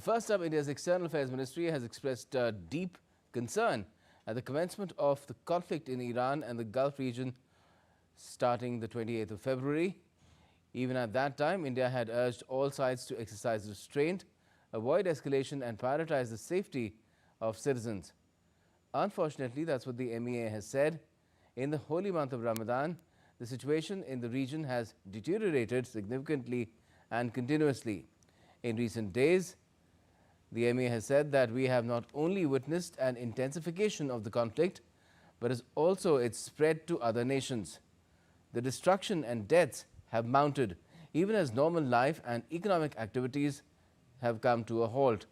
First up, India's External Affairs Ministry has expressed deep concern at the commencement of the conflict in Iran and the Gulf region starting the 28th of February. Even at that time, India had urged all sides to exercise restraint, avoid escalation and prioritize the safety of citizens. Unfortunately, that's what the MEA has said. In the holy month of Ramadan, the situation in the region has deteriorated significantly and continuously. In recent days, the MEA has said that we have not only witnessed an intensification of the conflict, but has also its spread to other nations. The destruction and deaths have mounted, even as normal life and economic activities have come to a halt.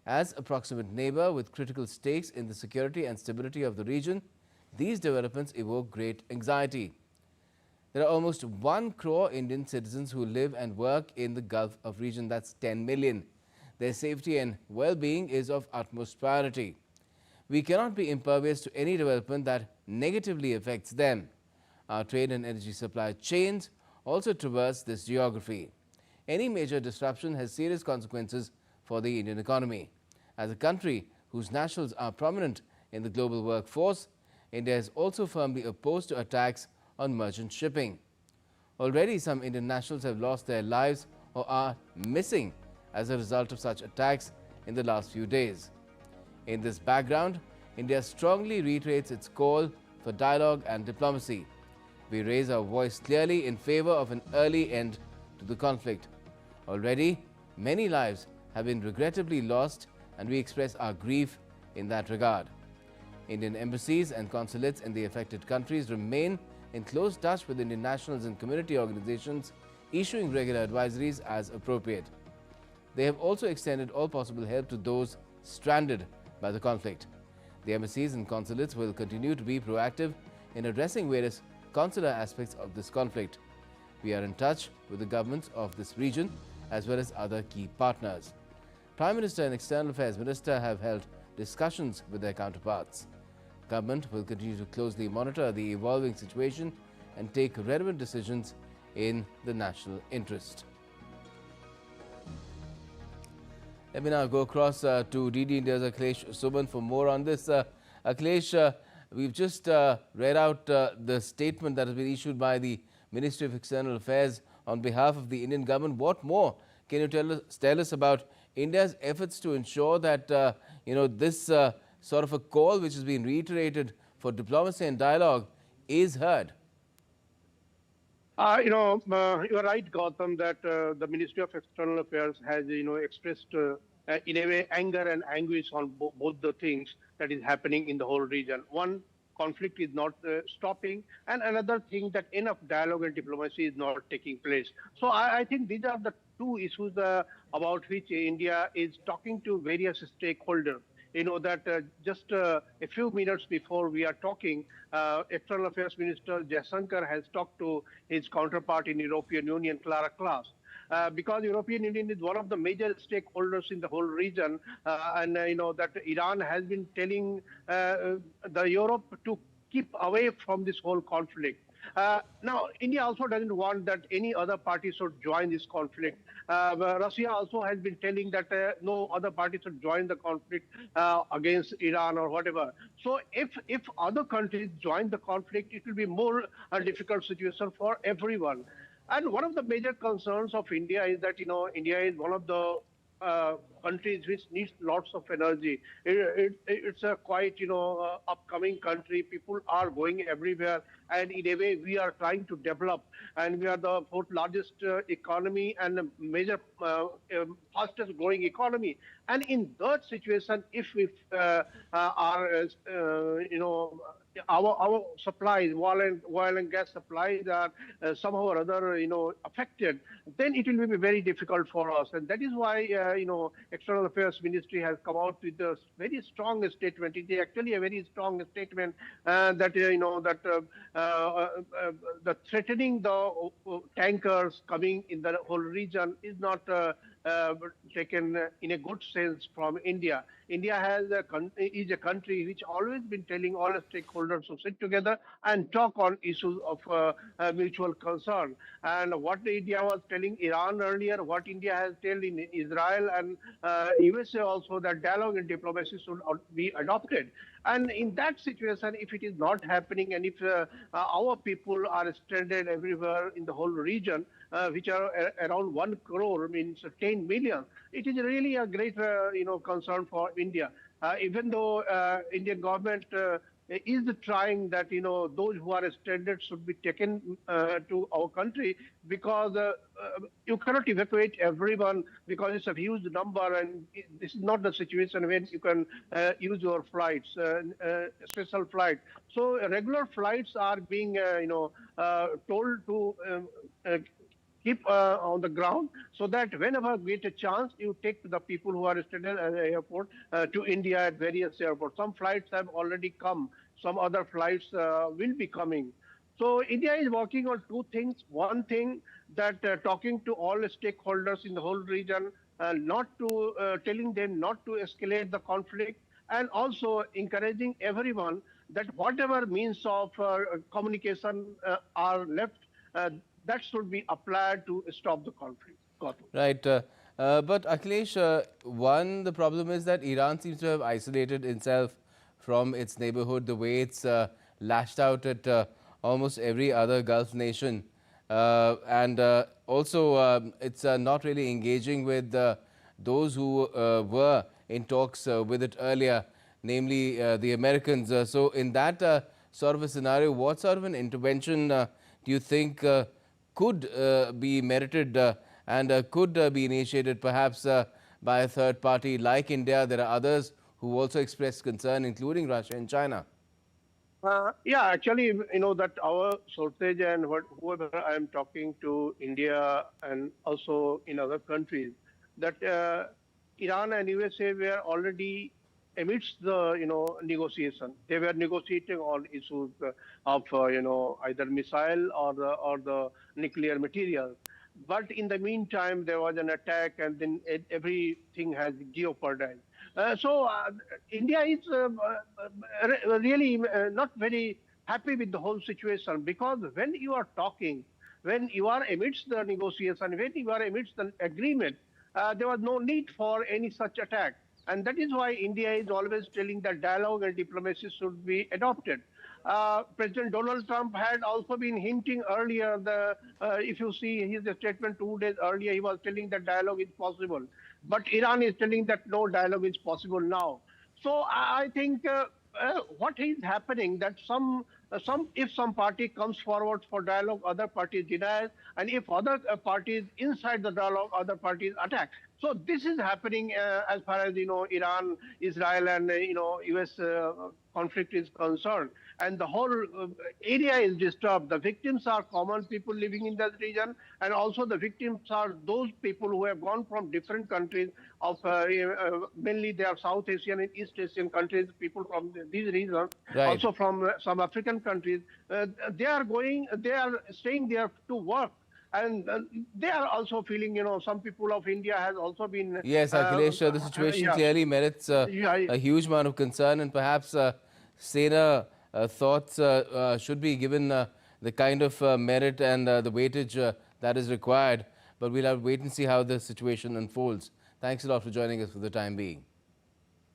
As a proximate neighbor with critical stakes in the security and stability of the region, these developments evoke great anxiety. There are almost 1 crore Indian citizens who live and work in the Gulf of region. That's 10 million. Their safety and well-being is of utmost priority. We cannot be impervious to any development that negatively affects them. Our trade and energy supply chains also traverse this geography. Any major disruption has serious consequences for the Indian economy. As a country whose nationals are prominent in the global workforce, India is also firmly opposed to attacks on merchant shipping. Already, some Indian nationals have lost their lives or are missing as a result of such attacks in the last few days. In this background, India strongly reiterates its call for dialogue and diplomacy. We raise our voice clearly in favor of an early end to the conflict. Already, many lives have been regrettably lost, and we express our grief in that regard. Indian embassies and consulates in the affected countries remain in close touch with Indian nationals and community organizations, issuing regular advisories as appropriate. They have also extended all possible help to those stranded by the conflict. The embassies and consulates will continue to be proactive in addressing various consular aspects of this conflict. We are in touch with the governments of this region as well as other key partners. Prime Minister and External Affairs Minister have held discussions with their counterparts. Government will continue to closely monitor the evolving situation and take relevant decisions in the national interest. Let me now go across to DD India's Akhilesh Suban for more on this. Akhilesh, we've just read out the statement that has been issued by the Ministry of External Affairs on behalf of the Indian government. What more can you tell us about India's efforts to ensure that this sort of a call which has been reiterated for diplomacy and dialogue is heard? You are right, Gautam, that the Ministry of External Affairs has, expressed in a way anger and anguish on both the things that is happening in the whole region. One, conflict is not stopping, and another thing that enough dialogue and diplomacy is not taking place. So I think these are the two issues about which India is talking to various stakeholders. You know that just a few minutes before we are talking, External Affairs Minister Jaishankar has talked to his counterpart in European Union, Clara Klaas. Because European Union is one of the major stakeholders in the whole region, and that Iran has been telling the Europe to keep away from this whole conflict. Now, India also doesn't want that any other party should join this conflict. Russia also has been telling that no other party should join the conflict against Iran or whatever. So if other countries join the conflict, it will be more a difficult situation for everyone. And one of the major concerns of India is that, India is one of the countries which needs lots of energy. It's a quite, upcoming country. People are going everywhere. And in a way, we are trying to develop. And we are the fourth largest economy and a major fastest growing economy. And in that situation, if our supplies, oil and gas supplies are somehow or other, affected, then it will be very difficult for us. And that is why, External Affairs Ministry has come out with a very strong statement. It is actually a very strong statement that, the threatening the tankers coming in the whole region is not taken in a good sense from India. India is a country which always been telling all the stakeholders to sit together and talk on issues of mutual concern. And what India was telling Iran earlier, what India has told in Israel and USA also, that dialogue and diplomacy should be adopted. And in that situation, if it is not happening, and if our people are stranded everywhere in the whole region, which are around 1 crore, means 10 million, it is really a great, concern for India. Even though Indian government is trying that those who are stranded should be taken to our country, because you cannot evacuate everyone because it's a huge number, and this is not the situation when you can use your flights, special flight. So regular flights are being told to keep on the ground, so that whenever you get a chance, you take the people who are stranded at the airport to India at various airports. Some flights have already come. Some other flights will be coming. So India is working on two things. One thing, that talking to all stakeholders in the whole region, not to telling them not to escalate the conflict, and also encouraging everyone that whatever means of communication are left, uh, that should be applied to stop the conflict. Gautam. Right. But Akhilesh, the problem is that Iran seems to have isolated itself from its neighborhood the way it's lashed out at almost every other Gulf nation. And also, it's not really engaging with those who were in talks with it earlier, namely the Americans. So, in that sort of a scenario, what sort of an intervention do you think could be merited and could be initiated perhaps by a third party like India? There are others who also expressed concern, including Russia and China. Yeah, actually, that our shortage, and whoever I am talking to, India and also in other countries, that Iran and USA were already amidst the negotiation. They were negotiating on issues of either missile or the nuclear material. But in the meantime, there was an attack, and then everything has jeopardized. So India is really not very happy with the whole situation, because when you are talking, when you are amidst the negotiation, when you are amidst the agreement, there was no need for any such attack. And that is why India is always telling that dialogue and diplomacy should be adopted. President Donald Trump had also been hinting earlier. If you see his statement 2 days earlier, he was telling that dialogue is possible. But Iran is telling that no dialogue is possible now. So I think what is happening, that if some party comes forward for dialogue, other parties deny it, and if other parties inside the dialogue, other parties attack. So this is happening as far as Iran, Israel, and U.S. Conflict is concerned, and the whole area is disturbed. The victims are common people living in that region, and also the victims are those people who have gone from different countries of mainly they are South Asian and East Asian countries, people from these regions, Right. also from some African countries. They are staying there to work, and they are also feeling, some people of India has also been, Yes, Akhilesh, the situation yeah, clearly merits yeah, a huge amount of concern, and perhaps saner thoughts should be given the kind of merit and the weightage that is required. But we'll have to wait and see how the situation unfolds. Thanks a lot for joining us for the time being.